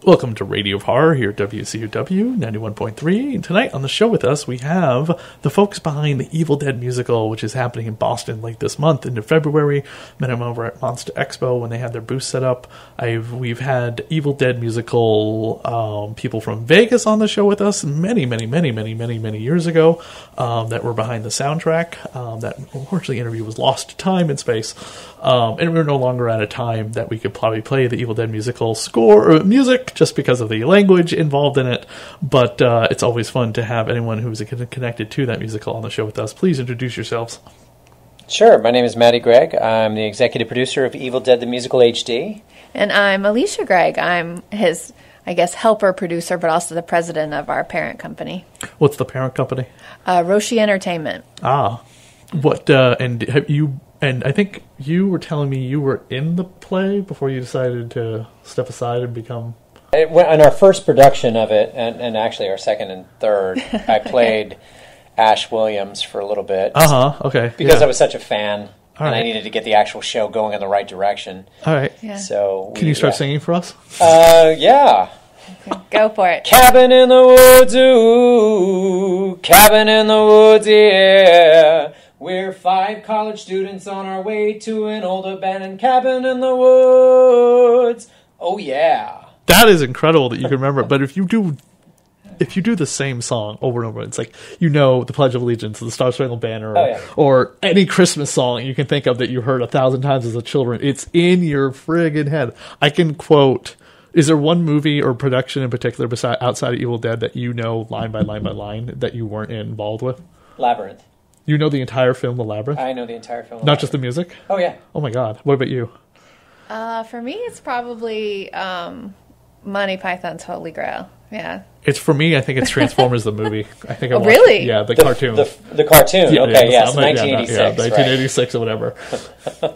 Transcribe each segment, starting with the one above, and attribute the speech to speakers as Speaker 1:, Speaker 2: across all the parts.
Speaker 1: Welcome to Radio of Horror here at WCUW 91.3. And tonight on the show with us, we have the folks behind the Evil Dead musical, which is happening in Boston late this month into February. Met them over at Monster Expo when they had their booth set up. We've had Evil Dead musical people from Vegas on the show with us many years ago that were behind the soundtrack. That unfortunately interview was lost to time and space. And we're no longer at a time that we could probably play the Evil Dead musical score or music just because of the language involved in it. But it's always fun to have anyone who's connected to that musical on the show with us. Please introduce yourselves.
Speaker 2: Sure. My name is Matty Gregg. I'm the executive producer of Evil Dead the Musical HD.
Speaker 3: And I'm Alicia Gregg. I'm his, helper producer, but also the president of our parent company.
Speaker 1: What's the parent company?
Speaker 3: Roshi Entertainment.
Speaker 1: Ah. What, and have you... And I think you were telling me you were in the play before you decided to step aside and become...
Speaker 2: In our first production of it, and actually our second and third, I played Ash Williams for a little bit.
Speaker 1: Okay.
Speaker 2: Because I was such a fan,
Speaker 1: I
Speaker 2: needed to get the actual show going in the right direction.
Speaker 1: All right.
Speaker 3: Yeah.
Speaker 2: So
Speaker 1: Can you start singing for us?
Speaker 2: Yeah.
Speaker 3: Okay, go for it.
Speaker 2: Cabin in the woods, ooh, cabin in the woods, yeah. We're 5 college students on our way to an old abandoned cabin in the woods. Oh, yeah.
Speaker 1: That is incredible that you can remember it. But if you do the same song over and over, it's like, the Pledge of Allegiance, the Star Spangled Banner, or any Christmas song you can think of that you heard 1,000 times as a children. It's in your friggin' head. I can quote... Is there one movie or production in particular outside of Evil Dead that you know line by line by line that you weren't involved with?
Speaker 2: Labyrinth.
Speaker 1: You know the entire film, The Labyrinth?
Speaker 2: I know the entire film.
Speaker 1: Not just the music?
Speaker 2: Oh, yeah.
Speaker 1: Oh, my God. What about you?
Speaker 3: For me, it's probably Monty Python's Holy Grail. Yeah.
Speaker 1: It's for me, I think it's Transformers the movie. I think I watched,
Speaker 3: really?
Speaker 1: Yeah, the cartoon.
Speaker 2: The cartoon. Yes, 1986.
Speaker 1: 1986 or whatever.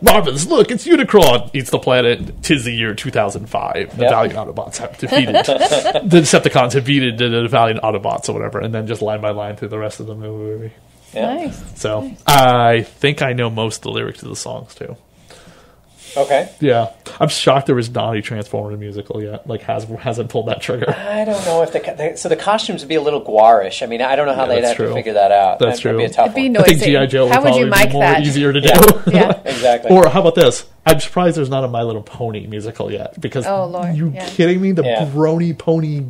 Speaker 1: Marvins, look, it's Unicron. Eats the planet. 'Tis the year 2005. The Valiant Autobots have defeated... the Decepticons have defeated the Valiant Autobots or whatever, and then just line by line through the rest of the movie.
Speaker 2: Yeah.
Speaker 3: Nice.
Speaker 1: So, I think I know most of the lyrics of the songs, too.
Speaker 2: Okay.
Speaker 1: Yeah. I'm shocked there was not a Transformer musical yet. Like, hasn't pulled that trigger.
Speaker 2: I don't know if the costumes would be a little garish. I mean, I don't know how they'd have to figure that out.
Speaker 1: That's true.
Speaker 2: That'd be a tough
Speaker 3: It'd be
Speaker 2: one.
Speaker 3: noisy.
Speaker 1: I think G.I. Joe would probably be more easier to do.
Speaker 3: Yeah,
Speaker 2: exactly.
Speaker 1: Or how about this? I'm surprised there's not a My Little Pony musical yet. Because, kidding me? The brony pony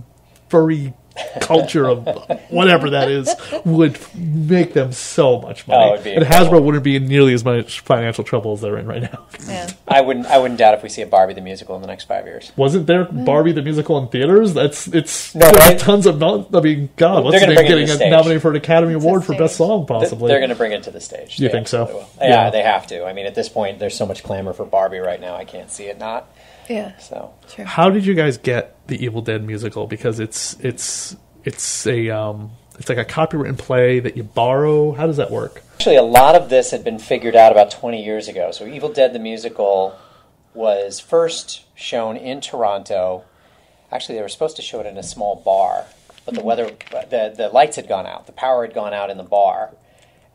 Speaker 1: furry culture of whatever that is would make them so much money. And Hasbro wouldn't be in nearly as much financial trouble as they're in right now.
Speaker 3: Yeah.
Speaker 2: I wouldn't doubt if we see a Barbie the musical in the next 5 years.
Speaker 1: Wasn't there Barbie the musical in theaters? Tons of God, what's it getting nominated for an Academy Award for Best Song possibly?
Speaker 2: They're going to bring it to the stage.
Speaker 1: You think so?
Speaker 2: Yeah, they have to. I mean, at this point, there's so much clamor for Barbie right now. I can't see it not.
Speaker 3: Yeah.
Speaker 2: So,
Speaker 3: true.
Speaker 1: How did you guys get the Evil Dead musical? Because it's like a copywritten play that you borrow. How does that work?
Speaker 2: Actually, a lot of this had been figured out about 20 years ago. So Evil Dead the musical was first shown in Toronto. Actually, they were supposed to show it in a small bar, but the lights had gone out. The power had gone out in the bar.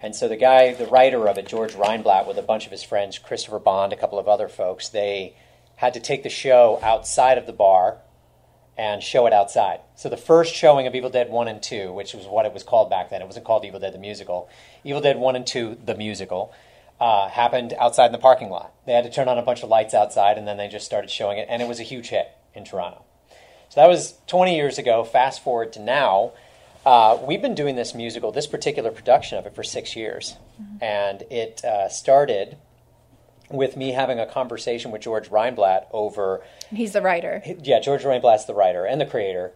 Speaker 2: And so the writer of it, George Reinblatt, with a bunch of his friends, Christopher Bond, a couple of other folks, they had to take the show outside of the bar and show it outside. So the first showing of Evil Dead 1 and 2, which was what it was called back then, it wasn't called Evil Dead the Musical. Evil Dead 1 and 2, the musical, happened outside in the parking lot. They had to turn on a bunch of lights outside, and then they just started showing it, and it was a huge hit in Toronto. So that was 20 years ago. Fast forward to now. We've been doing this musical, this particular production of it, for 6 years. Mm-hmm. And it started with me having a conversation with George Reinblatt over...
Speaker 3: He's the writer.
Speaker 2: Yeah, George Reinblatt's the writer and the creator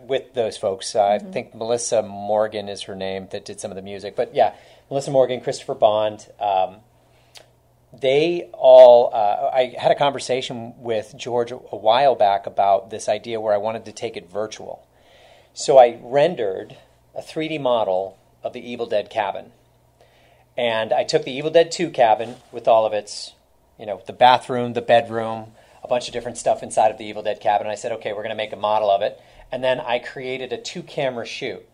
Speaker 2: with those folks. I think Melissa Morgan is her name that did some of the music. But yeah, Melissa Morgan, Christopher Bond. They all... I had a conversation with George a while back about this idea where I wanted to take it virtual. So I rendered a 3D model of the Evil Dead cabin. And I took the Evil Dead 2 cabin with all of its, the bathroom, the bedroom, a bunch of different stuff inside of the Evil Dead cabin. And I said, okay, we're going to make a model of it. And then I created a 2-camera shoot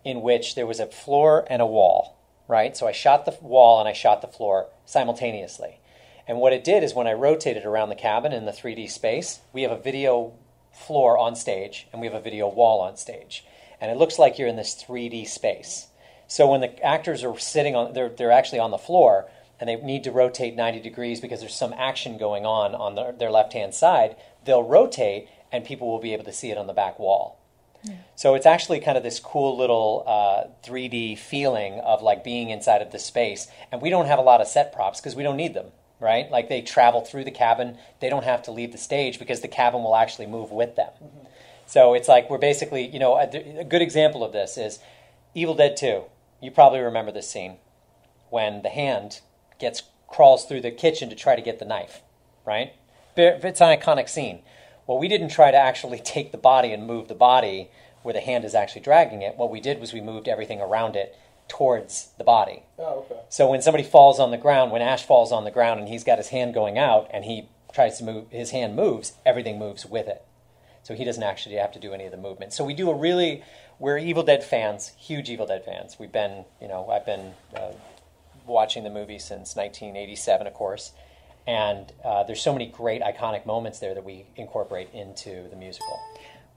Speaker 2: in which there was a floor and a wall, right? So I shot the wall and I shot the floor simultaneously. And what it did is when I rotated around the cabin in the 3D space, we have a video floor on stage, and we have a video wall on stage. And it looks like you're in this 3D space. So when the actors are sitting on, they're actually on the floor, and they need to rotate 90 degrees because there's some action going on their left-hand side, they'll rotate, and people will be able to see it on the back wall. Yeah. So it's actually kind of this cool little 3D feeling of like being inside of the space. And we don't have a lot of set props because we don't need them, right? Like they travel through the cabin. They don't have to leave the stage because the cabin will actually move with them. Mm-hmm. So it's like we're basically, you know, a good example of this is Evil Dead 2. You probably remember this scene when the hand crawls through the kitchen to try to get the knife, right? It's an iconic scene. Well, we didn't try to actually take the body and move the body where the hand is actually dragging it. What we did was we moved everything around it towards the body. Oh, okay. So when somebody falls on the ground, when Ash falls on the ground and he's got his hand going out and he tries to move, his hand moves, everything moves with it. So he doesn't actually have to do any of the movement. So we're Evil Dead fans, huge Evil Dead fans. We've been, I've been watching the movie since 1987, of course. And there's so many great iconic moments there that we incorporate into the musical.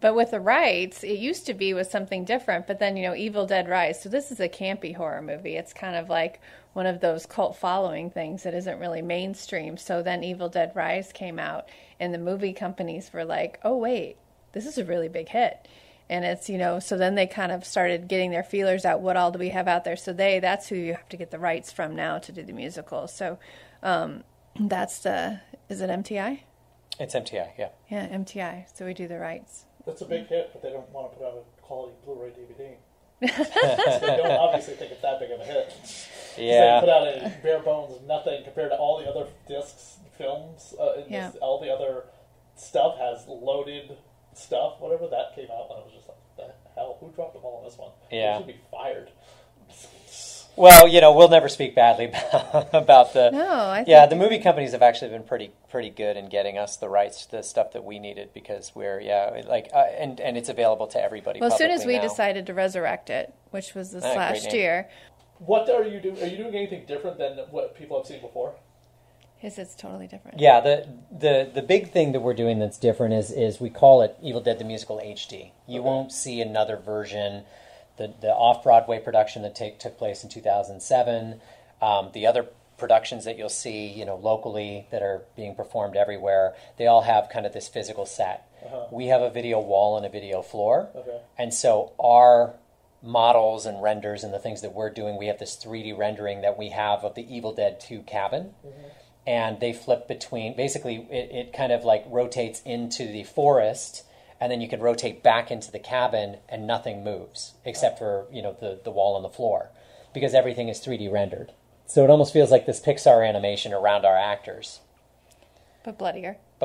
Speaker 3: But with the rights, it used to be was something different. But then, Evil Dead Rise. So this is a campy horror movie. It's kind of like one of those cult following things that isn't really mainstream. So then Evil Dead Rise came out, and the movie companies were like, oh, wait, this is a really big hit. And it's, so then they kind of started getting their feelers out. What all do we have out there? So that's who you have to get the rights from now to do the musical. So is it MTI?
Speaker 2: It's MTI, yeah.
Speaker 3: Yeah, MTI. So we do the rights.
Speaker 1: That's a big hit, but they don't want to put out a quality Blu-ray DVD. So they don't obviously think it's that big of a hit.
Speaker 2: Yeah.
Speaker 1: They put out a bare bones nothing compared to all the other discs, films, all the other stuff has loaded stuff, whatever that came out, and I was just like, the hell, who dropped the ball on this one?
Speaker 2: Yeah.
Speaker 1: They should be fired.
Speaker 2: Well, we'll never speak badly about the...
Speaker 3: No, I think...
Speaker 2: Yeah, the movie companies have actually been pretty good in getting us the rights to the stuff that we needed because we're, and it's available to everybody.
Speaker 3: Well, as soon as we
Speaker 2: now.
Speaker 3: decided to resurrect it, which was this last year...
Speaker 1: What are you doing? Are you doing anything different than what people have seen before?
Speaker 3: It's totally different.
Speaker 2: Yeah, the big thing that we're doing that's different is we call it Evil Dead the Musical HD. You won't see another version. The off-Broadway production that took place in 2007, the other productions that you'll see, locally that are being performed everywhere, they all have kind of this physical set. Uh-huh. We have a video wall and a video floor, and so our models and renders and the things that we're doing, we have this 3D rendering that we have of the Evil Dead 2 cabin, and they flip between, basically it kind of like rotates into the forest, and then you can rotate back into the cabin and nothing moves except for, the wall and the floor because everything is 3D rendered. So it almost feels like this Pixar animation around our actors.
Speaker 3: But bloodier.
Speaker 2: A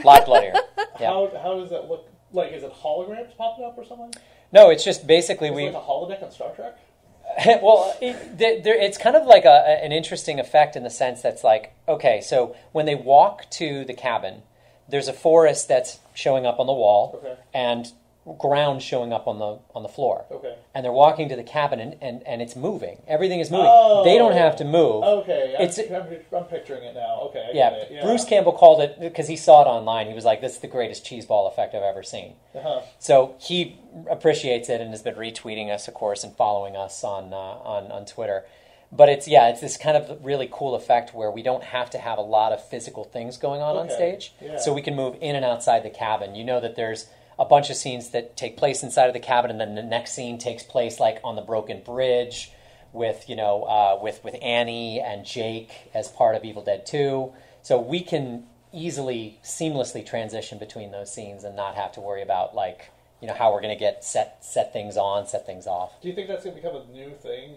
Speaker 2: lot bloodier. Yeah.
Speaker 1: How does that look? Like, is it holograms popping up or something?
Speaker 2: No, it's just basically
Speaker 1: like a holodeck on Star Trek?
Speaker 2: Well, it's kind of like an interesting effect in the sense that's like, okay, so when they walk to the cabin, there's a forest that's showing up on the wall and ground showing up on the floor. Okay. And they're walking to the cabin and it's moving. Everything is moving. Oh, they don't have to move.
Speaker 1: Okay. I'm picturing it now. Okay.
Speaker 2: Yeah. Bruce Campbell called it, because he saw it online, he was like, this is the greatest cheeseball effect I've ever seen. Uh-huh. So he appreciates it and has been retweeting us, of course, and following us on Twitter. But it's this kind of really cool effect where we don't have to have a lot of physical things going on stage. Yeah. So we can move in and outside the cabin. You know that there's a bunch of scenes that take place inside of the cabin, and then the next scene takes place like on the broken bridge with with Annie and Jake as part of Evil Dead 2. So we can easily, seamlessly transition between those scenes and not have to worry about how we're going to get set things on, set things off.
Speaker 1: Do you think that's going to become a new thing?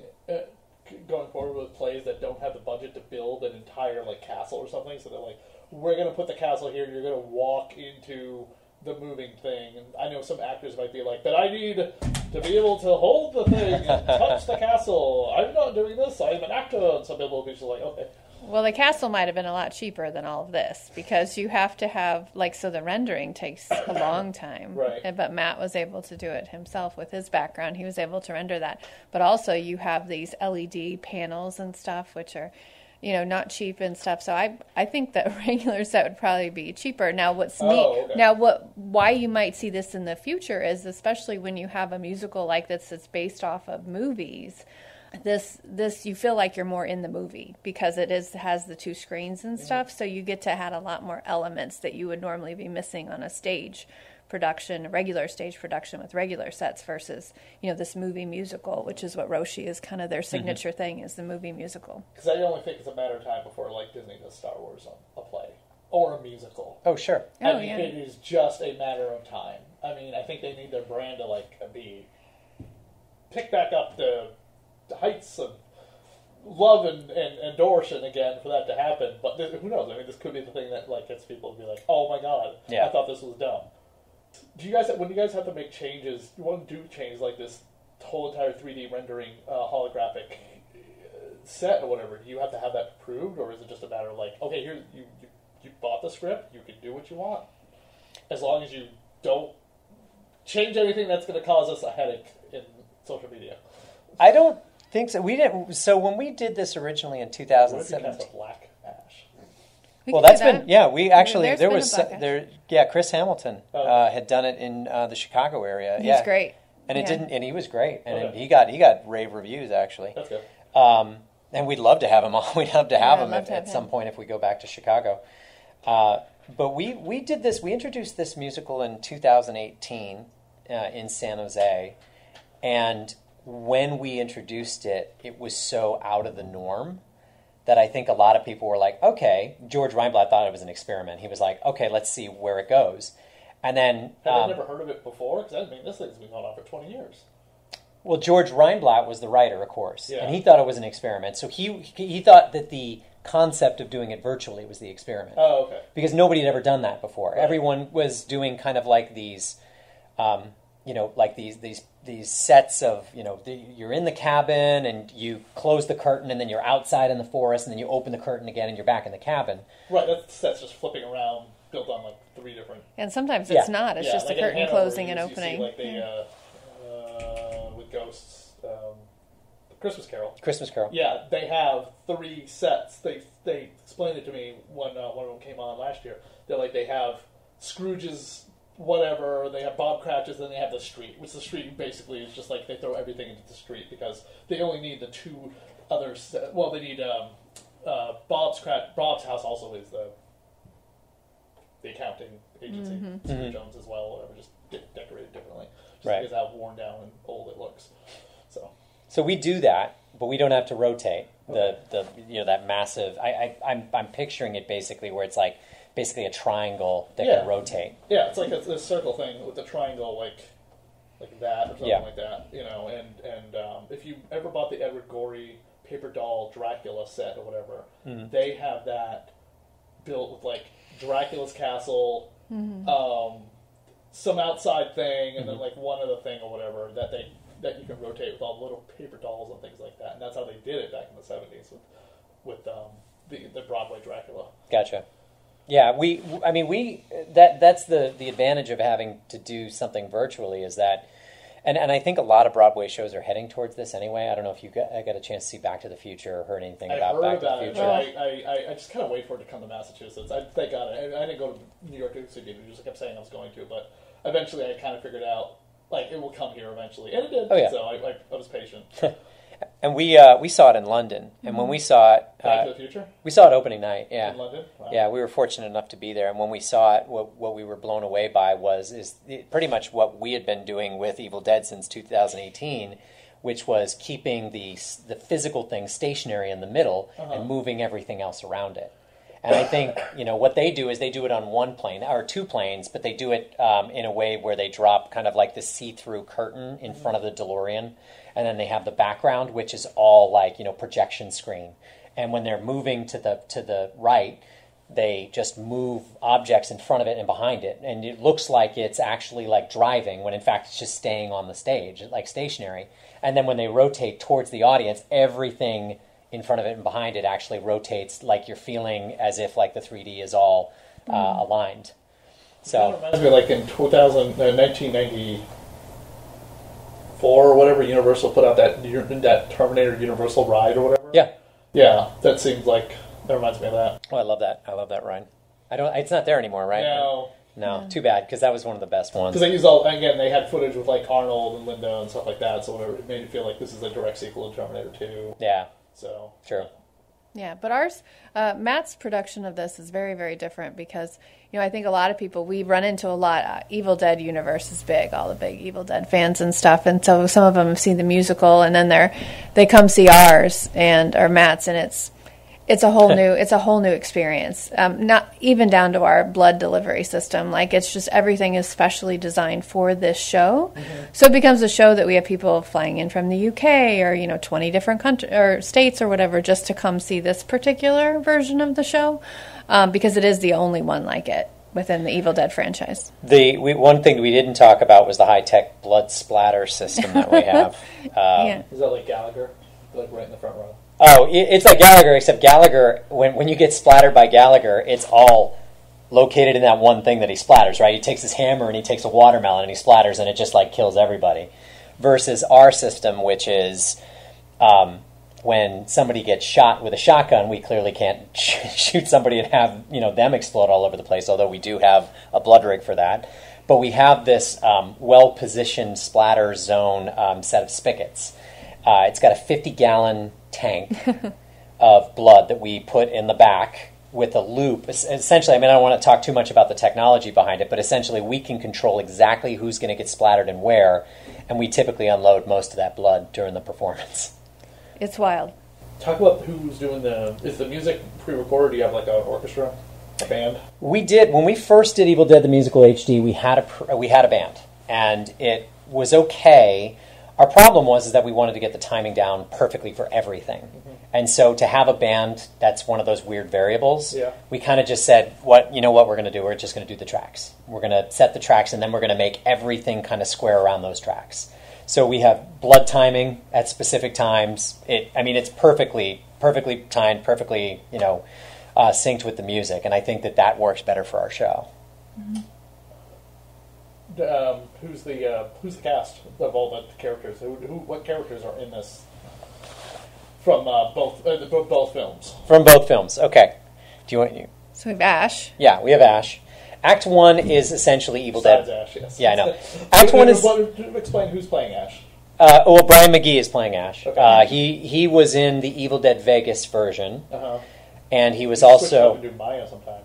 Speaker 1: Going forward with plays that don't have the budget to build an entire castle or something, so they're like, we're going to put the castle here, you're going to walk into the moving thing. And I know some actors might be like, but I need to be able to hold the thing and touch the castle. I'm not doing this, I'm an actor. And some people will be just like, okay.
Speaker 3: Well, the castle might have been a lot cheaper than all of this because you have to have, so the rendering takes a long time.
Speaker 1: Right.
Speaker 3: But Matt was able to do it himself with his background. He was able to render that. But also you have these LED panels and stuff, which are, not cheap and stuff. So I think that a regular set would probably be cheaper. Now, what's
Speaker 1: okay.
Speaker 3: why you might see this in the future is, especially when you have a musical like this that's based off of movies. This you feel like you're more in the movie because it has the 2 screens and stuff, so you get to add a lot more elements that you would normally be missing on a stage production, a regular stage production with regular sets versus this movie musical, which is what Roshi is kind of their signature thing, is the movie musical.
Speaker 1: Because I only think it's a matter of time before like Disney does Star Wars on a play or a musical.
Speaker 2: Oh sure.
Speaker 1: I mean, it is just a matter of time. I mean, I think they need their brand to be pick back up the heights of love and endorsement again for that to happen. But who knows? I mean, this could be the thing that gets people to be like, "Oh my god, I thought this was dumb." Do you guys, when you guys have to make changes, you want to do changes like this whole entire 3D rendering holographic set or whatever? Do you have to have that approved, or is it just a matter of okay, here you bought the script, you can do what you want, as long as you don't change anything that's going to cause us a headache in social media?
Speaker 2: I don't think so. We didn't. So when we did this originally in 2017,
Speaker 1: what if you cast a black ash?
Speaker 2: Well, that's been we actually Chris Hamilton
Speaker 1: Oh.
Speaker 2: had done it in the Chicago area.
Speaker 3: He's great,
Speaker 2: and it didn't, and he was great, and
Speaker 1: Okay.
Speaker 2: he got rave reviews actually.
Speaker 1: That's good.
Speaker 2: And we'd love to have him on. We'd love to have him
Speaker 3: love to have
Speaker 2: at
Speaker 3: him.
Speaker 2: some point if we go back to Chicago. But we did this. We introduced this musical in 2018 in San Jose, and when we introduced it, it was so out of the norm that I think a lot of people were like, okay, George Reinblatt thought it was an experiment. He was like, okay, let's see where it goes. And then...
Speaker 1: Had I never heard of it before? Because this thing's been going on for 20 years.
Speaker 2: Well, George Reinblatt was the writer, of course,
Speaker 1: Yeah.
Speaker 2: and he thought it was an experiment. So he thought that the concept of doing it virtually was the experiment.
Speaker 1: Oh, okay.
Speaker 2: Because nobody had ever done that before.
Speaker 1: Right.
Speaker 2: Everyone was doing kind of like these... like these sets of, you're in the cabin and you close the curtain and then you're outside in the forest and then you open the curtain again and you're back in the cabin.
Speaker 1: Right, that's just flipping around, built on 3 different...
Speaker 3: And sometimes it's not. It's just
Speaker 1: like
Speaker 3: a
Speaker 1: in
Speaker 3: curtain
Speaker 1: Hanover,
Speaker 3: closing and
Speaker 1: you
Speaker 3: opening.
Speaker 1: See, they, with ghosts, Christmas Carol.
Speaker 2: Christmas Carol.
Speaker 1: Yeah, they have 3 sets. They explained it to me when one of them came on last year. They have Scrooge's whatever, they have Bob Cratchit's, and they have the street, which the street basically is just they throw everything into the street because they only need the 2 others. Well, they need Bob's house also is the accounting agency, Mr. Jones as well, or whatever, just decorated differently, just
Speaker 2: Right.
Speaker 1: because how worn down and old it looks.
Speaker 2: So we do that, but we don't have to rotate the that massive. I'm picturing it basically where it's basically a triangle that can rotate.
Speaker 1: Yeah, it's like a circle thing with the triangle, like that or something like that, And if you ever bought the Edward Gorey paper doll Dracula set or whatever, they have that built with Dracula's castle, some outside thing, and then one other thing or whatever that you can rotate with all the little paper dolls and things like that. And that's how they did it back in the 70s with the Broadway Dracula.
Speaker 2: Gotcha. Yeah, that's the advantage of having to do something virtually is that, and I think a lot of Broadway shows are heading towards this anyway. I don't know if you got a chance to see Back to the Future or heard anything about Back to the Future.
Speaker 1: I just kind of wait for it to come to Massachusetts. Thank God. I didn't go to New York City. I just kept saying I was going to, but eventually I kind of figured out, it will come here eventually. And it did, so I was patient.
Speaker 2: And we saw it in London, and when we saw it,
Speaker 1: Back to the Future?
Speaker 2: We saw it opening night. Yeah,
Speaker 1: in London. Wow.
Speaker 2: Yeah, we were fortunate enough to be there, and when we saw it, what we were blown away by is pretty much what we had been doing with Evil Dead since 2018, which was keeping the physical thing stationary in the middle and moving everything else around it. And I think what they do is they do it on one plane or 2 planes, but they do it in a way where they drop kind of like the see-through curtain in front of the DeLorean. And then they have the background, which is all projection screen. And when they're moving to the right, they just move objects in front of it and behind it. And it looks like it's actually driving when in fact it's just staying on the stage, stationary. And then when they rotate towards the audience, everything in front of it and behind it actually rotates you're feeling as if the 3D is all aligned. So
Speaker 1: it reminds me in 1994 or whatever, Universal put out that Terminator Universal ride or whatever.
Speaker 2: Yeah.
Speaker 1: Yeah, that seems like that reminds me of that.
Speaker 2: Oh, I love that. I love that ride. It's not there anymore, right? No, too bad, because that was one of the best ones.
Speaker 1: Because they had footage with like Arnold and Linda and stuff like that, so it made it feel like this is a direct sequel to Terminator 2.
Speaker 2: Yeah.
Speaker 1: So
Speaker 2: true.
Speaker 3: Yeah, but ours, Matt's production of this is very, very different because, I think a lot of people, we run into a lot, Evil Dead universe is big, all the big Evil Dead fans and stuff, and so some of them see the musical, and then they come see ours, or Matt's, and it's a whole new experience. Not even down to our blood delivery system. Like, it's just everything is specially designed for this show. Mm-hmm. So it becomes a show that we have people flying in from the UK or 20 different countries or states or whatever just to come see this particular version of the show, because it is the only one like it within the Evil Dead franchise.
Speaker 2: One thing we didn't talk about was the high-tech blood splatter system that we have.
Speaker 3: Yeah.
Speaker 1: Is that like Gallagher, like right in the front row?
Speaker 2: Oh, it's like Gallagher, except Gallagher, when you get splattered by Gallagher, it's all located in that one thing that he splatters, right? He takes his hammer and he takes a watermelon and he splatters and it just like kills everybody. Versus our system, which is when somebody gets shot with a shotgun, we clearly can't shoot somebody and have them explode all over the place, although we do have a blood rig for that. But we have this well-positioned splatter zone set of spigots. It's got a 50-gallon tank of blood that we put in the back with a loop. Essentially, I don't want to talk too much about the technology behind it, but essentially we can control exactly who's going to get splattered and where, and we typically unload most of that blood during the performance.
Speaker 3: It's wild.
Speaker 1: Talk about who's doing is the music pre-recorded? Do you have like an orchestra, a band?
Speaker 2: We did. When we first did Evil Dead the Musical HD, we had a band, and it was okay. Our problem was that we wanted to get the timing down perfectly for everything. Mm-hmm. And so to have a band, that's one of those weird variables. Yeah. We kind of just said, what we're going to do? We're just going to do the tracks. We're going to set the tracks, and then we're going to make everything kind of square around those tracks. So we have blood timing at specific times. It's perfectly timed, perfectly, synced with the music. And I think that works better for our show.
Speaker 3: Mm-hmm.
Speaker 1: Who's the cast of all the characters? What characters are in this from both films?
Speaker 2: From both films. Okay. Do you want you?
Speaker 3: So we have Ash.
Speaker 2: Yeah, we have Ash. Act 1 is essentially Evil Dead.
Speaker 1: Ash, yes.
Speaker 2: Yeah, I know. Act 1 is.
Speaker 1: Explain who's playing Ash.
Speaker 2: Brian McGee is playing Ash.
Speaker 1: Okay.
Speaker 2: He was in the Evil Dead Vegas version, and he was
Speaker 1: You
Speaker 2: also.
Speaker 1: do Maya sometime.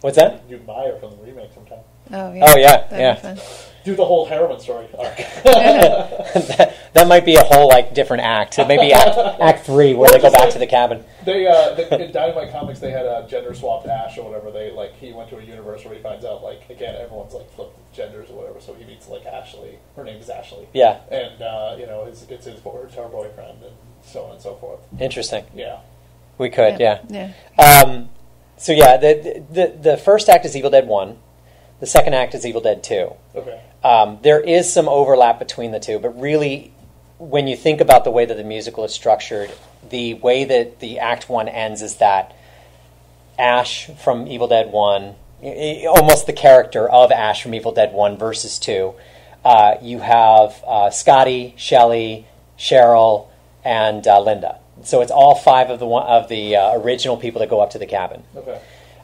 Speaker 2: What's that?
Speaker 1: Do Maya from the remake sometime.
Speaker 3: Oh yeah.
Speaker 2: Oh yeah,
Speaker 3: That'd
Speaker 2: yeah.
Speaker 3: be fun.
Speaker 1: Do the whole heroin story arc.
Speaker 2: that might be a whole different act. So maybe act 3 where they go back to the cabin.
Speaker 1: They in Dynamite Comics they had a gender swapped Ash or whatever. He went to a universe where he finds out again everyone's flipped genders or whatever. So he meets Ashley. Her name is Ashley.
Speaker 2: Yeah.
Speaker 1: And it's her boyfriend and so on and so forth.
Speaker 2: Interesting.
Speaker 1: Yeah.
Speaker 2: We could. Yeah.
Speaker 3: Yeah.
Speaker 2: So yeah, the first act is Evil Dead 1. The second act is Evil Dead 2.
Speaker 1: Okay.
Speaker 2: There is some overlap between the two, but really, when you think about the way that the musical is structured, the way that the Act 1 ends is that Ash from Evil Dead 1, almost the character of Ash from Evil Dead 1 versus 2, you have Scotty, Shelley, Cheryl, and Linda. So it's all 5 of the original people that go up to the cabin.
Speaker 1: Okay.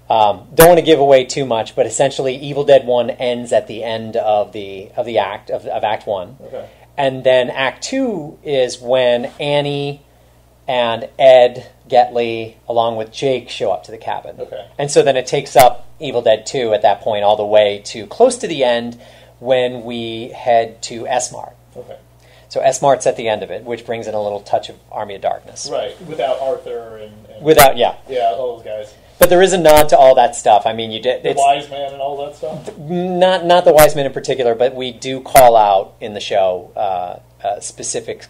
Speaker 2: Don't want to give away too much, but essentially, Evil Dead 1 ends at the end of the act of Act 1,
Speaker 1: okay.
Speaker 2: And then Act 2 is when Annie and Ed Getley, along with Jake, show up to the cabin.
Speaker 1: Okay.
Speaker 2: And so then it takes up Evil Dead 2 at that point, all the way to close to the end when we head to S-Mart.
Speaker 1: Okay.
Speaker 2: So S-Mart's at the end of it, which brings in a little touch of Army of Darkness.
Speaker 1: Right, without Arthur and
Speaker 2: without, yeah,
Speaker 1: all those guys.
Speaker 2: But there is a nod to all that stuff. I mean, you did
Speaker 1: the Wise Man and all that stuff.
Speaker 2: Not the Wise Man in particular, but we do call out in the show specific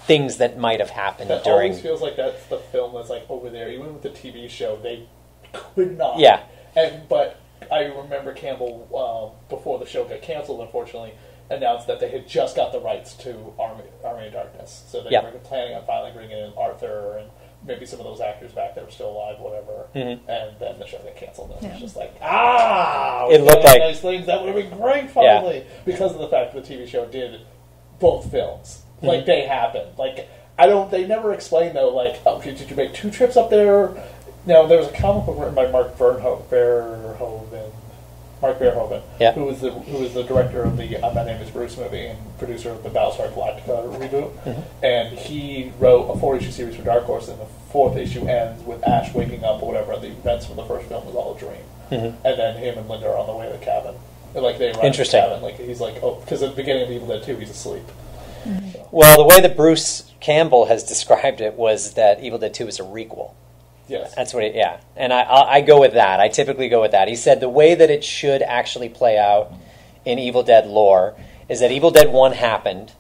Speaker 2: things that might have happened
Speaker 1: that
Speaker 2: during.
Speaker 1: Always feels like that's the film that's over there. Even with the TV show, they could not.
Speaker 2: Yeah.
Speaker 1: But I remember Campbell before the show got canceled, unfortunately, announced that they had just got the rights to Army of Darkness, so they were planning on finally bringing in Arthur and maybe some of those actors back that were still alive, whatever. Mm-hmm. And then the show got canceled, and it was just
Speaker 2: it looked like
Speaker 1: nice things that would have been great finally because of the fact that the TV show did both films. Mm-hmm. They happened. They never explain though. Like, okay, did you make 2 trips up there? Now there was a comic book written by Mark Verhoeven. Mark Verhoeven,
Speaker 2: Yeah.
Speaker 1: who was the director of the My Name Is Bruce movie and producer of the Battlestar Galactica reboot, and he wrote a 4-issue series for Dark Horse, and the 4th issue ends with Ash waking up or whatever. The events from the first film was all a dream, and then him and Linda are on the way to the cabin. And, like they arrive at the cabin, like he's like, oh, because at the beginning of Evil Dead 2, he's asleep. So.
Speaker 2: Well, the way that Bruce Campbell has described it was that Evil Dead 2 is a requel.
Speaker 1: Yes.
Speaker 2: That's what and I go with that. I typically go with that. He said the way that it should actually play out in Evil Dead lore is that Evil Dead 1 happened,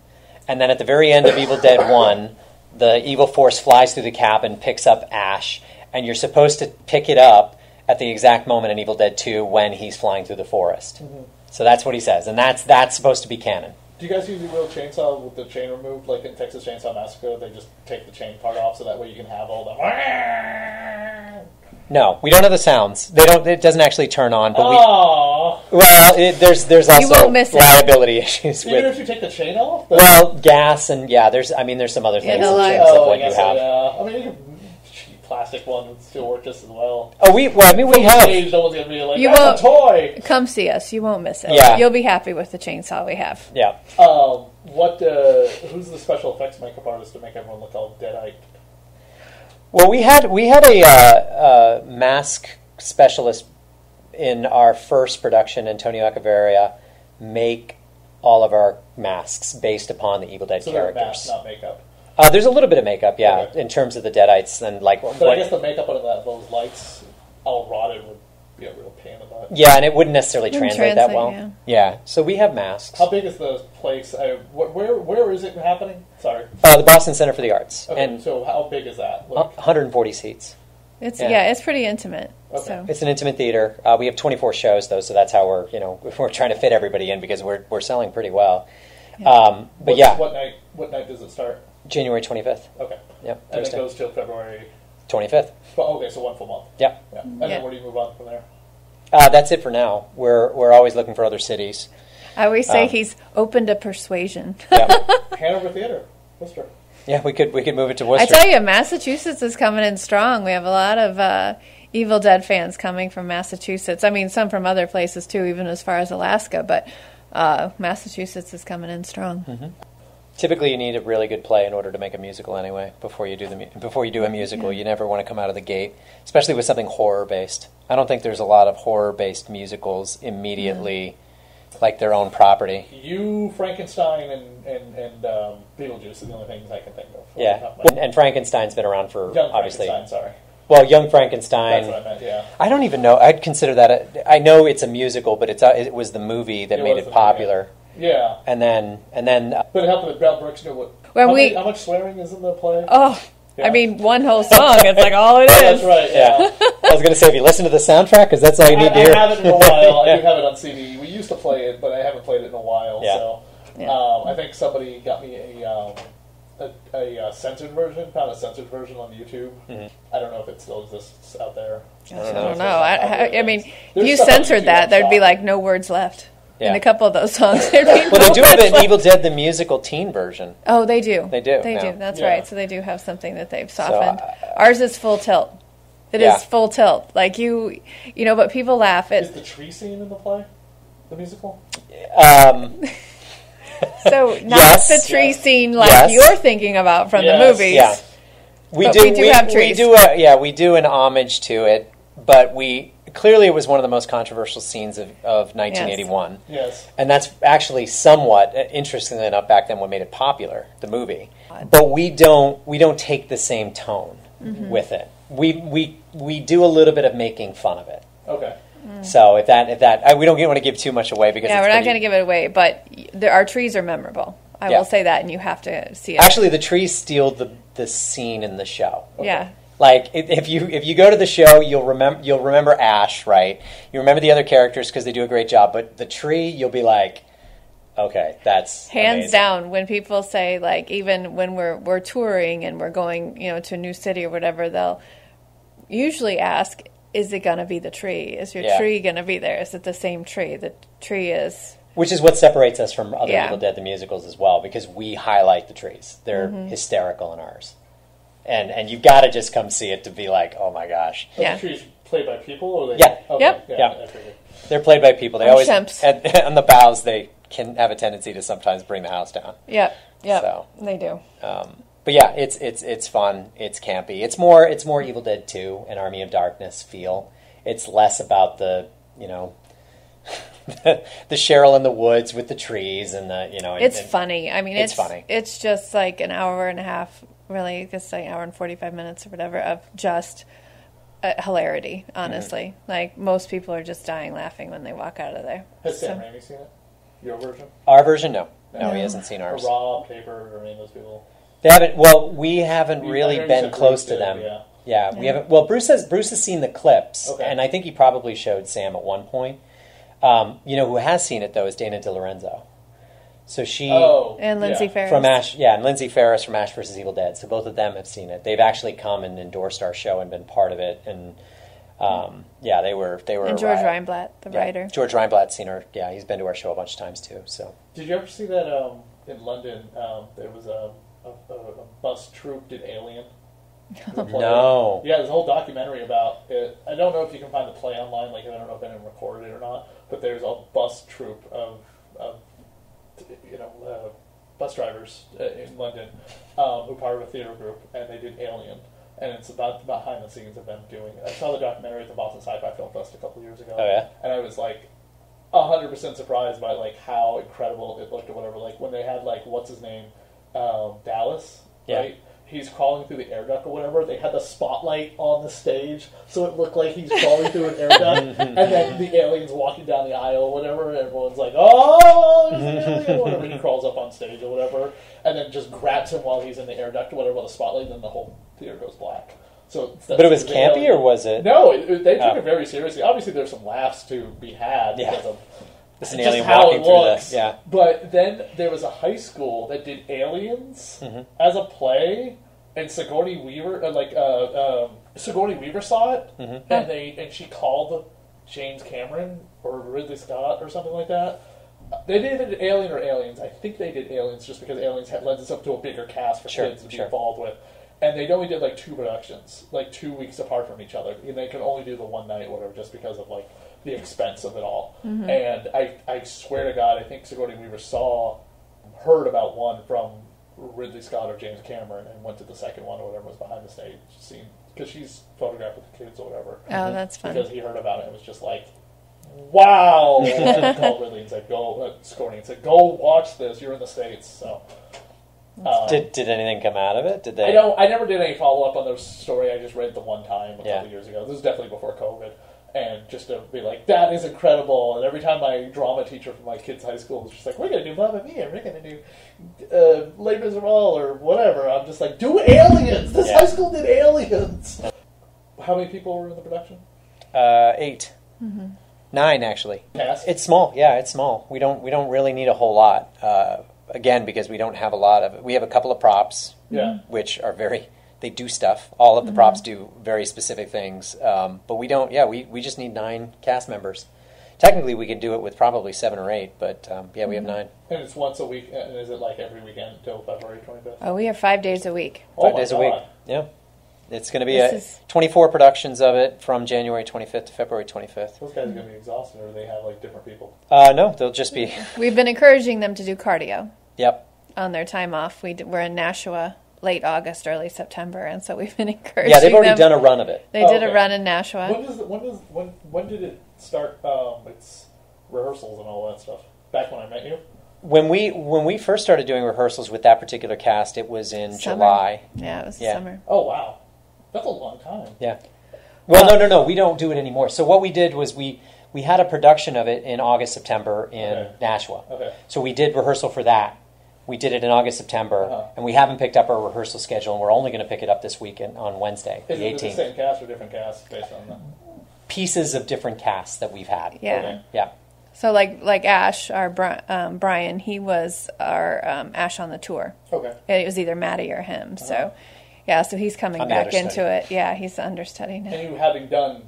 Speaker 2: and then at the very end of Evil Dead 1, the evil force flies through the cabin, picks up Ash, and you're supposed to pick it up at the exact moment in Evil Dead 2 when he's flying through the forest. So that's what he says, and that's supposed to be canon.
Speaker 1: Do you guys use the real chainsaw with the chain removed, like in Texas Chainsaw Massacre? They just take the chain part off, so that way you can have all the.
Speaker 2: No, we don't have the sounds. They don't. It doesn't actually turn on. But there's
Speaker 3: You
Speaker 2: also
Speaker 3: won't miss it.
Speaker 2: liability issues
Speaker 1: Even
Speaker 2: with.
Speaker 1: if you take the chain off.
Speaker 2: Gas and there's some other things
Speaker 3: the
Speaker 2: in
Speaker 3: light.
Speaker 2: terms of
Speaker 1: I
Speaker 2: what you
Speaker 1: guess
Speaker 2: have.
Speaker 1: I mean, you can cheap plastic one would still work just as well.
Speaker 2: We have.
Speaker 1: No one's gonna be like,
Speaker 3: You
Speaker 1: that's a toy.
Speaker 3: Come see us. You won't miss it.
Speaker 2: Yeah.
Speaker 3: You'll be happy with the chainsaw we have.
Speaker 2: Yeah.
Speaker 1: Who's the special effects makeup artist to make everyone look all dead-eyed?
Speaker 2: Well, we had a mask specialist in our first production, Antonio Echeverria, make all of our masks based upon the Evil Dead
Speaker 1: So they're
Speaker 2: characters.
Speaker 1: masks, not makeup.
Speaker 2: There's a little bit of makeup, yeah,
Speaker 1: Okay.
Speaker 2: in terms of the Deadites and like.
Speaker 1: But I guess the makeup on those lights, all rotted, would be a real pain in the butt.
Speaker 2: Yeah, and it wouldn't necessarily
Speaker 3: Wouldn't
Speaker 2: translate that well.
Speaker 3: translate,
Speaker 2: Yeah, so we have masks.
Speaker 1: How big is the place? Where is it happening? Sorry.
Speaker 2: The Boston Center for the Arts,
Speaker 1: Okay,
Speaker 2: and
Speaker 1: so how big is that? Like,
Speaker 2: 140 seats.
Speaker 3: It's
Speaker 2: Yeah.
Speaker 3: it's pretty intimate.
Speaker 1: Okay.
Speaker 3: So
Speaker 2: It's an intimate theater. We have 24 shows though, so that's how we're trying to fit everybody in because we're selling pretty well. But
Speaker 1: what night does it start?
Speaker 2: January 25th.
Speaker 1: Okay,
Speaker 2: Yeah,
Speaker 1: and it
Speaker 2: Thursday.
Speaker 1: goes till February.
Speaker 2: 25th.
Speaker 1: Well, okay, so 1 full month.
Speaker 2: Yeah.
Speaker 1: Yeah, and
Speaker 3: Yeah.
Speaker 1: then where do you move on from there?
Speaker 2: That's it for now. We're always looking for other cities.
Speaker 3: I always say he's open to persuasion.
Speaker 2: Yeah,
Speaker 1: Hanover Theater, Worcester.
Speaker 2: yeah. We could move it to
Speaker 3: I
Speaker 2: Worcester.
Speaker 3: tell you, Massachusetts is coming in strong. We have a lot of Evil Dead fans coming from Massachusetts. I mean, some from other places too, even as far as Alaska. But Massachusetts is coming in strong.
Speaker 2: Typically, you need a really good play in order to make a musical. Anyway, before you do a musical, you never want to come out of the gate, especially with something horror based. I don't think there's a lot of horror based musicals immediately like their own property.
Speaker 1: You, Frankenstein, and Beetlejuice are the only things I can think of.
Speaker 2: Yeah, and Frankenstein's been around for
Speaker 1: Young
Speaker 2: obviously.
Speaker 1: Frankenstein, sorry.
Speaker 2: Well, Young Frankenstein.
Speaker 1: That's what I meant, yeah.
Speaker 2: I don't even know. I'd consider that. I know it's a musical, but it was the movie that made
Speaker 1: was
Speaker 2: it
Speaker 1: the
Speaker 2: popular.
Speaker 1: Yeah.
Speaker 2: And then.
Speaker 1: But it helped that Mel Brooks knew what.
Speaker 3: When
Speaker 1: how much swearing is in the play?
Speaker 3: Oh,
Speaker 1: Yeah.
Speaker 3: I mean, one whole song. It's like all it is.
Speaker 1: That's right.
Speaker 2: Yeah, I was going to say, if you listen to the soundtrack, because that's all you need to hear.
Speaker 1: I have it in a while. I do have it on CD. We used to play it, but I haven't played it in a while.
Speaker 2: Yeah.
Speaker 1: So
Speaker 3: Yeah.
Speaker 1: I think somebody got me a censored version. Found a censored version on YouTube. I don't know if it still exists out there.
Speaker 3: I don't know. I mean, if
Speaker 1: There's
Speaker 3: you
Speaker 1: stuff on
Speaker 3: censored
Speaker 1: YouTube
Speaker 3: that,
Speaker 1: I'm
Speaker 3: there'd be
Speaker 1: shocked.
Speaker 3: like no words left.
Speaker 2: Yeah.
Speaker 3: In a couple of those songs, there'd be
Speaker 2: Well, they
Speaker 3: no
Speaker 2: do have
Speaker 3: words
Speaker 2: an
Speaker 3: left.
Speaker 2: Evil Dead the musical teen version.
Speaker 3: Oh, they do.
Speaker 2: They do,
Speaker 3: They
Speaker 2: yeah.
Speaker 3: do. That's
Speaker 1: Yeah.
Speaker 3: right. So they do have something that they've softened. Ours is full tilt. It is full tilt. Like you know, but people laugh.
Speaker 1: Is the tree scene in the play? The musical?
Speaker 3: So not
Speaker 2: Yes.
Speaker 3: the tree scene like
Speaker 2: Yes.
Speaker 3: you're thinking about from the
Speaker 1: Yes.
Speaker 3: movies.
Speaker 2: Yeah,
Speaker 3: But we do have trees.
Speaker 2: We do an homage to it, but clearly it was one of the most controversial scenes of 1981.
Speaker 1: Yes.
Speaker 2: And that's actually somewhat, interestingly enough, back then what made it popular, the movie. But we don't take the same tone with it. We do a little bit of making fun of it.
Speaker 1: Okay.
Speaker 2: So if we don't want to give too much away because
Speaker 3: Yeah,
Speaker 2: it's
Speaker 3: we're not
Speaker 2: pretty-
Speaker 3: going to give it away, but our trees are memorable. I
Speaker 2: Yeah.
Speaker 3: will say that, and you have to see it.
Speaker 2: Actually, the trees steal the scene in the show.
Speaker 3: Yeah.
Speaker 2: Like if you go to the show, you'll remember Ash, right? You remember the other characters because they do a great job. But the tree, you'll be like, okay, that's
Speaker 3: Hands
Speaker 2: amazing.
Speaker 3: down, when people say, like, even when we're touring and we're going, to a new city or whatever, they'll usually ask, is it going to be the tree? Is your
Speaker 2: Yeah.
Speaker 3: tree going to be there? Is it the same tree? The tree is
Speaker 2: Which is what separates us from other
Speaker 3: Yeah.
Speaker 2: Evil Dead the musicals as well, because we highlight the trees. They're hysterical in ours. And you've got to just come see it to be like, oh my gosh.
Speaker 3: Yeah.
Speaker 1: Are the trees played by people? Or they,
Speaker 2: Yeah.
Speaker 1: Okay.
Speaker 3: Yep.
Speaker 2: Yeah.
Speaker 1: I figured.
Speaker 2: They're played by people. They
Speaker 3: Or
Speaker 2: always,
Speaker 3: chimps.
Speaker 2: on the boughs, they can have a tendency to sometimes bring the house down.
Speaker 3: Yep. Yep.
Speaker 2: So.
Speaker 3: They do.
Speaker 2: But yeah, it's fun. It's campy. It's more Evil Dead 2 and Army of Darkness feel. It's less about the, you know, the Cheryl in the woods with the trees and the, you know.
Speaker 3: It's
Speaker 2: and
Speaker 3: funny. I mean,
Speaker 2: it's funny.
Speaker 3: It's just like an hour and a half, really, I guess like an hour and 45 minutes or whatever of just hilarity, honestly. Like, most people are just dying laughing when they walk out of there.
Speaker 1: Has
Speaker 3: So-
Speaker 1: Sam Raimi seen it? Your version?
Speaker 2: Our version, no. No, he hasn't seen
Speaker 1: Or
Speaker 2: ours.
Speaker 1: Rob, Paper, or any of those people?
Speaker 2: They haven't. Well, we haven't
Speaker 1: I
Speaker 2: really
Speaker 1: heard you
Speaker 2: been
Speaker 1: said
Speaker 2: close
Speaker 1: Bruce
Speaker 2: to
Speaker 1: did,
Speaker 2: them.
Speaker 1: yeah.
Speaker 2: Yeah, we haven't. Well, Bruce has seen the clips,
Speaker 1: Okay.
Speaker 2: and I think he probably showed Sam at one point. You know, who has seen it though is Dana DeLorenzo. So she
Speaker 3: And Lindsay
Speaker 1: yeah.
Speaker 3: Ferris.
Speaker 2: from Ash, yeah, and Lindsay Ferris from Ash vs. Evil Dead. So both of them have seen it. They've actually come and endorsed our show and been part of it. And yeah, they were.
Speaker 3: And
Speaker 2: a
Speaker 3: George
Speaker 2: riot.
Speaker 3: Reinblatt, the
Speaker 2: Yeah,
Speaker 3: writer.
Speaker 2: George Reinblatt's seen her. Yeah, he's been to our show a bunch of times too. So
Speaker 1: Did you ever see that in London? There was a bus troupe did Alien. The play.
Speaker 2: No.
Speaker 1: Yeah, there's a whole documentary about it. I don't know if you can find the play online. Like, I don't know if anyone recorded it or not. But there's a bus troupe of bus drivers in London who part of a theater group, and they did Alien. And it's about behind the scenes of them doing it. I saw the documentary at the Boston Sci-Fi Film Fest a couple years ago.
Speaker 2: Oh, yeah?
Speaker 1: And I was like 100% surprised by like how incredible it looked or whatever. Like when they had like what's his name, Dallas,
Speaker 2: Yeah.
Speaker 1: right? He's crawling through the air duct or whatever. They had the spotlight on the stage, so it looked like he's crawling through an air duct, and then the alien's walking down the aisle or whatever. And everyone's like, "Oh, there's an alien!" Or whatever. He crawls up on stage or whatever, and then just grabs him while he's in the air duct or whatever with the spotlight, and then the whole theater goes black. So,
Speaker 2: but it was
Speaker 1: the
Speaker 2: campy,
Speaker 1: alien.
Speaker 2: or was it?
Speaker 1: No, they took
Speaker 2: Oh.
Speaker 1: it very seriously. Obviously, there's some laughs to be had
Speaker 2: Yeah.
Speaker 1: because of
Speaker 2: It's an
Speaker 1: just
Speaker 2: alien
Speaker 1: how
Speaker 2: walking
Speaker 1: it
Speaker 2: through
Speaker 1: looks.
Speaker 2: the. Yeah.
Speaker 1: But then there was a high school that did Aliens as a play, and Sigourney Weaver, Sigourney Weaver saw it, and she called James Cameron or Ridley Scott or something like that. They did Alien or Aliens. I think they did Aliens just because Aliens lends itself to a bigger cast for kids to be involved with. And they only did like 2 productions, like 2 weeks apart from each other, and they could only do the one night or whatever, just because of like the expense of it all. And I swear to God, I think Sigourney Weaver heard about one from Ridley Scott or James Cameron, and went to the second one or whatever was behind the stage scene, because she's photographed with the kids or whatever.
Speaker 3: Oh, that's fun.
Speaker 1: Because he heard about it and was just like, wow! And called Ridley and said, Sigourney and said, go watch this. You're in the States, so.
Speaker 2: Did anything come out of it? Did they?
Speaker 1: I never did any follow up on the story. I just read it the one time a couple years ago. This was definitely before COVID, and just to be like, that is incredible. And every time my drama teacher from my kids' high school was just like, we're gonna do Mamma Mia, we're gonna do Les Miserables or whatever. I'm just like, do Aliens. This high school did Aliens. How many people were in the production?
Speaker 2: 8. 9 actually.
Speaker 1: Cast?
Speaker 2: It's small. Yeah, it's small. We don't really need a whole lot. Again, because we don't have a lot of it. We have a couple of props,
Speaker 1: Yeah.
Speaker 2: which are they do stuff. All of the props do very specific things. But we don't, we just need 9 cast members. Technically, we could do it with probably 7 or 8, but we have 9.
Speaker 1: And it's once a week, and is it like every weekend until February 25th?
Speaker 3: Oh, we are 5 days a week.
Speaker 2: 5
Speaker 1: my
Speaker 2: days a week.
Speaker 1: God.
Speaker 2: Yeah. It's going to be
Speaker 3: This is-
Speaker 2: 24 productions of it from January 25th to February 25th.
Speaker 1: Those guys are going to be exhausted, or do they have like different people?
Speaker 2: No, they'll just be,
Speaker 3: We've been encouraging them to do cardio
Speaker 2: yep.
Speaker 3: on their time off. We're in Nashua late August, early September, and so we've been encouraging
Speaker 2: Yeah, they've already
Speaker 3: them.
Speaker 2: done a run of it.
Speaker 3: They
Speaker 1: Oh,
Speaker 3: did a
Speaker 1: okay.
Speaker 3: run in Nashua.
Speaker 1: When did it start? Its rehearsals and all that stuff. Back when I met you.
Speaker 2: When we first started doing rehearsals with that particular cast, it was in
Speaker 3: Summer.
Speaker 2: July.
Speaker 3: Yeah, it was
Speaker 2: Yeah.
Speaker 3: summer.
Speaker 1: Oh wow, that's a long time.
Speaker 2: Yeah. Well, no, we don't do it anymore. So what we did was we had a production of it in August, September in
Speaker 1: Okay.
Speaker 2: Nashua.
Speaker 1: Okay.
Speaker 2: So we did rehearsal for that. We did it in August, September,
Speaker 1: Uh-huh.
Speaker 2: and we haven't picked up our rehearsal schedule, and we're only going to pick it up this weekend on Wednesday,
Speaker 1: Is
Speaker 2: the
Speaker 1: it the
Speaker 2: 18th.
Speaker 1: same cast or different casts based on that?
Speaker 2: Pieces of different casts that we've had.
Speaker 3: Yeah.
Speaker 1: Okay.
Speaker 2: Yeah.
Speaker 3: So like Ash, our Brian, he was our Ash on the tour.
Speaker 1: Okay.
Speaker 3: It was either Maddie or him. So, yeah, so he's coming
Speaker 2: I'm the
Speaker 3: back into
Speaker 2: understudy.
Speaker 3: it. Yeah, he's the understudy now.
Speaker 1: And you having done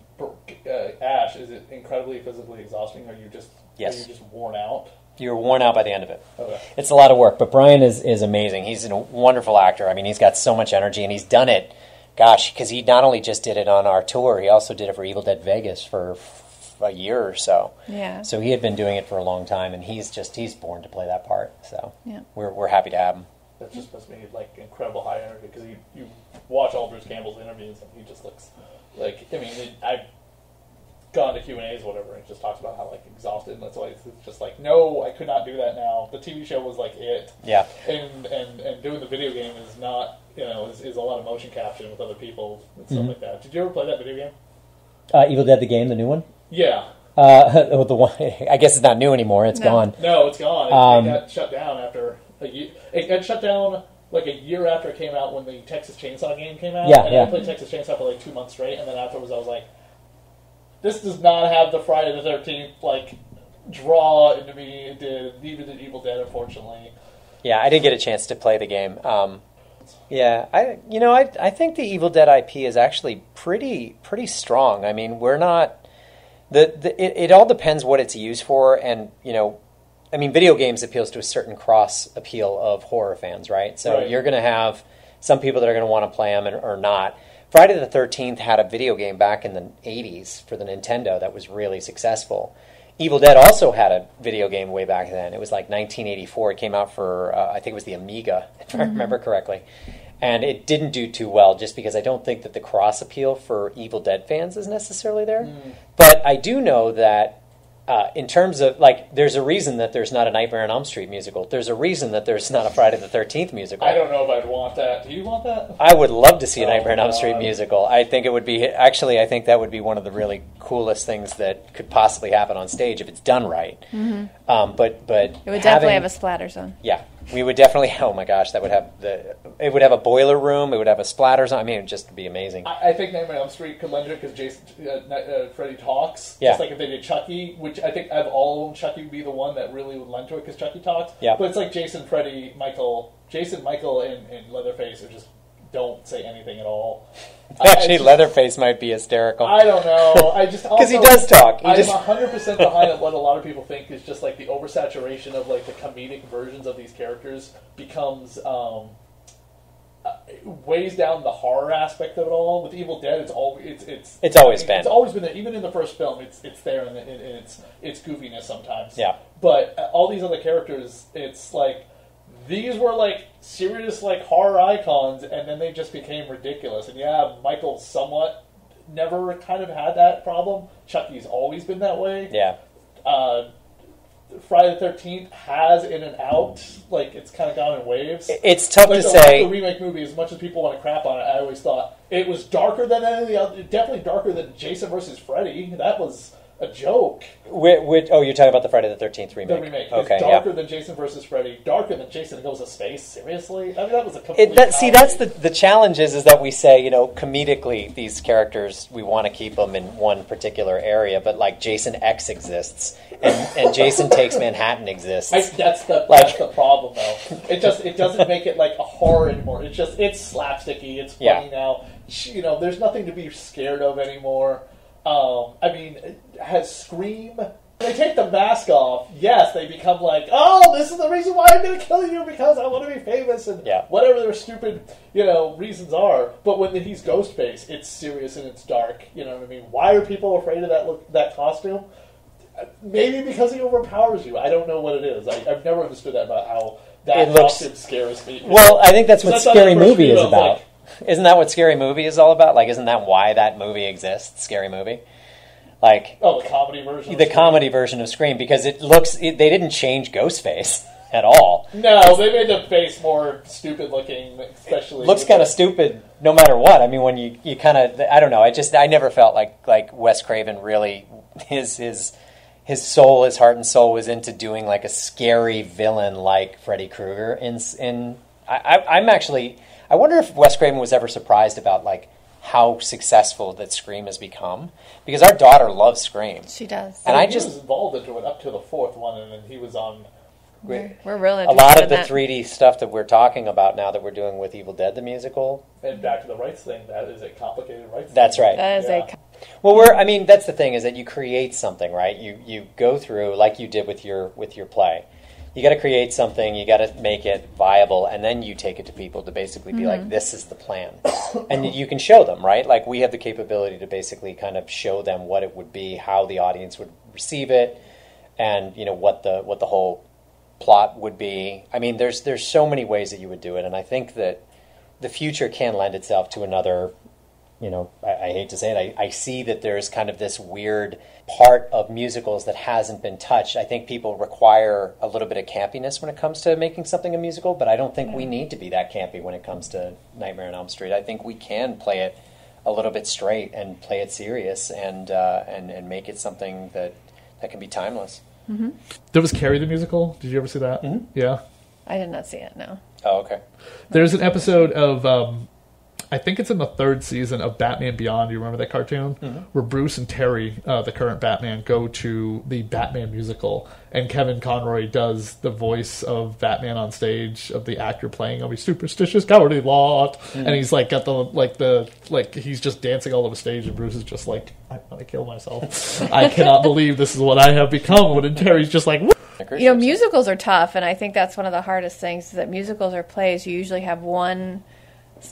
Speaker 1: Ash, is it incredibly physically exhausting? Are you just
Speaker 2: Yes.
Speaker 1: worn out?
Speaker 2: you're worn out by the end of it.
Speaker 1: Okay.
Speaker 2: It's a lot of work, but Brian is amazing. He's a wonderful actor. I mean, he's got so much energy, and he's done it, gosh, because he not only just did it on our tour, he also did it for Evil Dead Vegas for a year or so.
Speaker 3: Yeah.
Speaker 2: So he had been doing it for a long time, and he's born to play that part. So
Speaker 3: Yeah.
Speaker 2: we're happy to have him.
Speaker 1: That just must be like incredible high energy because you watch all Bruce Campbell's interviews and he just looks like, I mean, I've gone to Q&As or whatever and he just talks about how like exhausted, and that's why it's just like, no, I could not do that now. The TV show was like it.
Speaker 2: Yeah.
Speaker 1: And doing the video game is not, is a lot of motion capture with other people and stuff like that. Did you ever play that video game?
Speaker 2: Evil Dead the game, the new one?
Speaker 1: Yeah.
Speaker 2: The one, I guess it's not new anymore. It's gone.
Speaker 1: No, it's gone. It got shut down after a year. It got shut down like a year after it came out when the Texas Chainsaw game came out.
Speaker 2: Yeah,
Speaker 1: and
Speaker 2: yeah.
Speaker 1: I played Texas Chainsaw for like 2 months straight, and then afterwards I was like, this does not have the Friday the 13th like draw into me. It did. Neither did Evil Dead, unfortunately.
Speaker 2: Yeah, I didn't get a chance to play the game. Yeah, I think the Evil Dead IP is actually pretty strong. I mean, we're not. It all depends what it's used for, and I mean, video games appeals to a certain cross appeal of horror fans, right? So
Speaker 1: Right.
Speaker 2: You're going to have some people that are going to want to play them or not. Friday the 13th had a video game back in the 80s for the Nintendo that was really successful. Evil Dead also had a video game way back then. It was like 1984. It came out for, I think it was the Amiga, if I remember correctly. And it didn't do too well just because I don't think that the cross appeal for Evil Dead fans is necessarily there. But I do know that in terms of, like, there's a reason that there's not a Nightmare on Elm Street musical. There's a reason that there's not a Friday the 13th musical.
Speaker 1: I don't know if I'd want that. Do you want that?
Speaker 2: I would love to see a
Speaker 1: Oh,
Speaker 2: Nightmare on Elm Street
Speaker 1: God.
Speaker 2: musical. I think it would be, actually, I think that would be one of the really coolest things that could possibly happen on stage if it's done right. But
Speaker 3: It would definitely have a splatter zone.
Speaker 2: Yeah, we would definitely. Oh my gosh, that would have it would have a boiler room. It would have a splatter zone. I mean, it would just be amazing.
Speaker 1: I think Nightmare on Elm Street could lend it because Freddy talks.
Speaker 2: Yeah.
Speaker 1: Just like if they did Chucky, which I think out of all of them, Chucky would be the one that really would lend to it because Chucky talks.
Speaker 2: Yeah.
Speaker 1: But it's like Jason, Michael, and Leatherface are just don't say anything at all.
Speaker 2: Actually, Leatherface might be hysterical.
Speaker 1: I don't know. I just
Speaker 2: Because he does talk.
Speaker 1: I'm 100% behind what a lot of people think is just like the oversaturation of like the comedic versions of these characters becomes weighs down the horror aspect of it all. With Evil Dead, it's always been
Speaker 2: been.
Speaker 1: It's always been there. Even in the first film, it's there in its goofiness sometimes.
Speaker 2: Yeah.
Speaker 1: But all these other characters, it's like these were like serious like horror icons, and then they just became ridiculous. And yeah, Michael somewhat never kind of had that problem. Chucky's always been that way.
Speaker 2: Yeah.
Speaker 1: Friday the 13th has in and out, like it's kind of gone in waves.
Speaker 2: It's tough
Speaker 1: Like
Speaker 2: to
Speaker 1: the
Speaker 2: say.
Speaker 1: remake movie, as much as people want to crap on it, I always thought it was darker than any of the other. Definitely darker than Jason versus Freddy. That was a joke.
Speaker 2: Oh, you're talking about the Friday the 13th remake.
Speaker 1: The remake.
Speaker 2: Okay,
Speaker 1: It's darker
Speaker 2: yeah.
Speaker 1: than Jason versus Freddy. Darker than Jason Goes to Space. Seriously? I mean, that was a complete
Speaker 2: That's the challenge is that we say, comedically, these characters, we want to keep them in one particular area, but like Jason X exists, and Jason Takes Manhattan exists.
Speaker 1: That's the problem, though. It doesn't make it like a horror anymore. It's slapsticky. It's funny now. There's nothing to be scared of anymore. I mean, has Scream... They take the mask off, yes, they become like, oh, this is the reason why I'm going to kill you, because I want to be famous, and whatever their stupid, reasons are. But when he's Ghostface, it's serious and it's dark, you know what I mean? Why are people afraid of that costume? Maybe because he overpowers you. I don't know what it is. I've never understood that about how that costume scares me.
Speaker 2: Well, I think that's what Scary Movie is about.
Speaker 1: Like,
Speaker 2: isn't that what Scary Movie is all about? Like, isn't that why that movie exists, Scary Movie? Like,
Speaker 1: the comedy version.
Speaker 2: The comedy version of Scream, because they didn't change Ghostface at all.
Speaker 1: No, they made the face more stupid looking, especially.
Speaker 2: Looks kind of stupid no matter what. I mean, when you kind of, I don't know. I never felt like Wes Craven really his soul, his heart and soul was into doing like a scary villain like Freddy Krueger. I wonder if Wes Craven was ever surprised about like how successful that Scream has become, because our daughter loves Scream.
Speaker 3: She does.
Speaker 1: And he was involved into it up to the fourth one, and then he was on.
Speaker 3: We're really
Speaker 2: a lot of the 3D stuff that we're talking about now that we're doing with Evil Dead the musical.
Speaker 1: And back to the rights thing, that is a complicated rights
Speaker 2: That's
Speaker 1: thing.
Speaker 2: right.
Speaker 3: That is
Speaker 2: Well, I mean, that's the thing, is that you create something, right? You go through, like you did with your play. You got to create something, you got to make it viable, and then you take it to people to basically be like, this is the plan. And you can show them, right? Like, we have the capability to basically kind of show them what it would be, how the audience would receive it, and, you know, what the whole plot would be. I mean, there's so many ways that you would do it, and I think that the future can lend itself to another, you know, I hate to say it, I see that there's kind of this weird part of musicals that hasn't been touched. I think people require a little bit of campiness when it comes to making something a musical, but I don't think we need to be that campy when it comes to Nightmare on Elm Street. I think we can play it a little bit straight and play it serious and make it something that can be timeless.
Speaker 3: Mm-hmm.
Speaker 1: There was Carrie the musical. Did you ever see that?
Speaker 2: Mm-hmm.
Speaker 1: Yeah.
Speaker 3: I did not see it, no.
Speaker 2: Oh, okay.
Speaker 1: There's an episode of, I think it's in the 3rd season of Batman Beyond. Do you remember that cartoon?
Speaker 2: Mm-hmm.
Speaker 1: Where Bruce and Terry, the current Batman, go to the Batman musical, and Kevin Conroy does the voice of Batman on stage, of the actor playing "Oh, superstitious, cowardly lot," and he's like got he's just dancing all over stage, and Bruce is just like, "I want to kill myself. I cannot believe this is what I have become." And Terry's just like, "Woo."
Speaker 3: You know, musicals are tough, and I think that's one of the hardest things, is that musicals or plays, you usually have one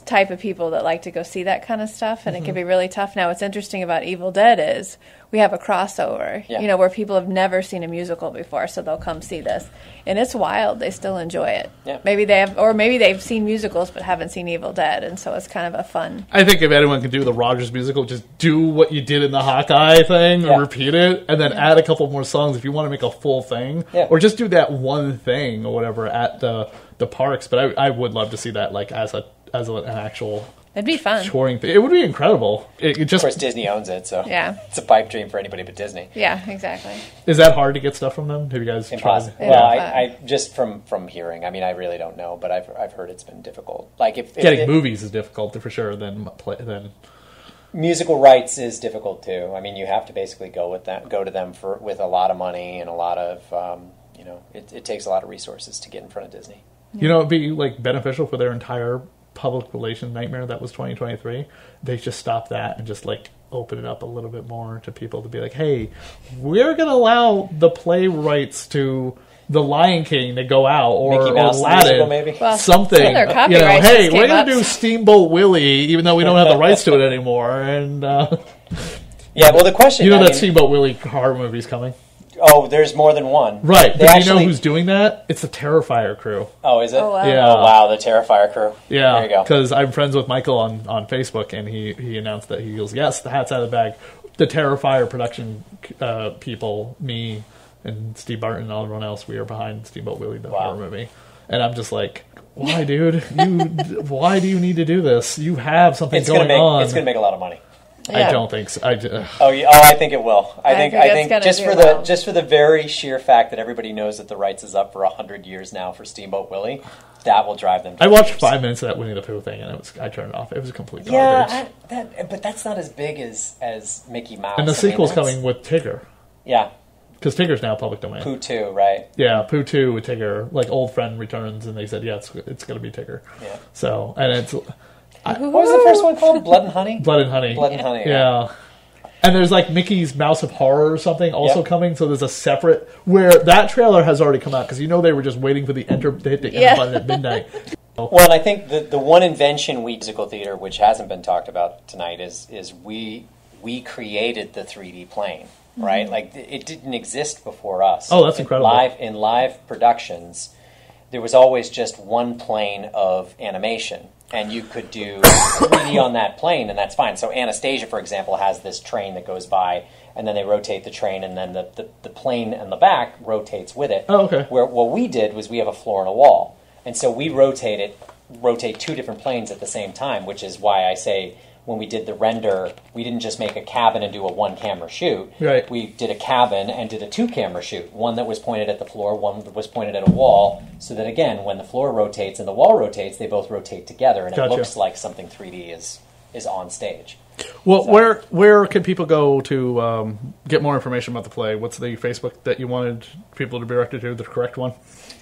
Speaker 3: type of people that like to go see that kind of stuff, and it can be really tough. Now, what's interesting about Evil Dead is we have a crossover, you know, where people have never seen a musical before, so they'll come see this. And it's wild. They still enjoy it.
Speaker 2: Yeah.
Speaker 3: Maybe they've seen musicals but haven't seen Evil Dead, and so it's kind of a fun.
Speaker 1: I think if anyone can do the Rogers musical, just do what you did in the Hawkeye thing, and repeat it, and then add a couple more songs if you want to make a full thing. Yeah. Or just do that one thing or whatever at the parks. But I would love to see that, like, as an actual...
Speaker 3: It'd be fun.
Speaker 1: Touring thing. It would be incredible. It just,
Speaker 2: of course, Disney owns it, so it's a pipe dream for anybody but Disney.
Speaker 3: Yeah, exactly.
Speaker 1: Is that hard to get stuff from them? Have you guys
Speaker 2: Impossible.
Speaker 1: tried?
Speaker 2: Well, I just from hearing. I mean, I really don't know, but I've heard it's been difficult. Like if
Speaker 1: getting movies is difficult for sure. Than
Speaker 2: musical rights is difficult too. I mean, you have to basically go to them with a lot of money and a lot of it takes a lot of resources to get in front of Disney.
Speaker 1: You know, it'd be like beneficial for their entire public relations nightmare that was 2023. They just stop that and just like open it up a little bit more to people to be like, hey, we're going to allow the play rights to The Lion King to go out, or
Speaker 2: Mickey Mouse
Speaker 1: Aladdin,
Speaker 2: musical, maybe?
Speaker 3: Well,
Speaker 1: something. Hey, we're going to do Steamboat Willie, even though we don't have the rights to it anymore. And
Speaker 2: yeah, well, the question,
Speaker 1: you know, that Steamboat Willie horror movie's coming.
Speaker 2: Oh, there's more than one.
Speaker 1: Right. But you know who's doing that? It's the Terrifier crew.
Speaker 2: Oh, is it?
Speaker 3: Oh, wow.
Speaker 1: Yeah.
Speaker 2: Oh, wow, the Terrifier crew.
Speaker 1: Yeah.
Speaker 2: There you go.
Speaker 1: Because I'm friends with Michael on Facebook, and he announced that he goes, yes, the hat's out of the bag. The Terrifier production people, me and Steve Barton and everyone else, we are behind Steamboat Willie, the horror movie. And I'm just like, why, dude? Why do you need to do this? You have something going on.
Speaker 2: It's going to make a lot of money.
Speaker 1: Yeah. I don't think so.
Speaker 2: I think it will. I think just for the very sheer fact that everybody knows that the rights is up for 100 years now for Steamboat Willie, that will drive them.
Speaker 1: I watched 5 minutes of that Winnie the Pooh thing, and I turned it off. It was a complete garbage.
Speaker 2: But that's not as big as Mickey Mouse.
Speaker 1: And the sequel's coming with Tigger.
Speaker 2: Yeah.
Speaker 1: Because Tigger's now public domain.
Speaker 2: Pooh 2, right?
Speaker 1: Yeah, Pooh 2 with Tigger. Like, old friend returns, and they said, yeah, it's going to be Tigger.
Speaker 2: Yeah.
Speaker 1: So, and it's...
Speaker 2: what was the first one called? Blood and Honey?
Speaker 1: Blood and Honey.
Speaker 2: Blood and Honey,
Speaker 1: yeah. And there's like Mickey's Mouse of Horror or something also coming, so there's a separate... Where that trailer has already come out, because they were just waiting for the hit the enter button at midnight.
Speaker 2: Well, and I think the one invention musical theater, which hasn't been talked about tonight, is we created the 3D plane, right? Mm-hmm. Like, it didn't exist before us.
Speaker 1: Oh, that's incredible.
Speaker 2: In live productions, there was always just one plane of animation. And you could do 3D on that plane, and that's fine. So Anastasia, for example, has this train that goes by, and then they rotate the train, and then the plane in the back rotates with it.
Speaker 1: Oh, okay.
Speaker 2: Where what we did was we have a floor and a wall. And so we rotate 2 different planes at the same time, which is why I say when we did the render, we didn't just make a cabin and do a 1-camera shoot.
Speaker 1: Right.
Speaker 2: We did a cabin and did a 2-camera shoot. One that was pointed at the floor, one that was pointed at a wall, so that, again, when the floor rotates and the wall rotates, they both rotate together, and it looks like something 3D is on stage.
Speaker 1: Well, so, where can people go to get more information about the play? What's the Facebook that you wanted people to be directed to, the correct one?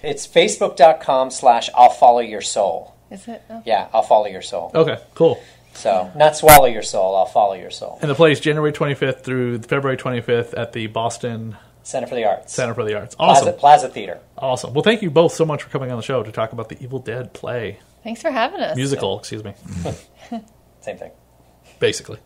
Speaker 2: It's facebook.com/I'll Follow Your Soul.
Speaker 3: Is it? Oh.
Speaker 2: Yeah, I'll Follow Your Soul.
Speaker 1: Okay, cool.
Speaker 2: So, not swallow your soul, I'll follow your soul.
Speaker 1: And the play is January 25th through February 25th at the Boston
Speaker 2: Center for the Arts.
Speaker 1: Center for the Arts. Awesome.
Speaker 2: Plaza Theater.
Speaker 1: Awesome. Well, thank you both so much for coming on the show to talk about the Evil Dead play.
Speaker 3: Thanks for having us.
Speaker 1: Musical, excuse me.
Speaker 2: Same thing.
Speaker 1: Basically.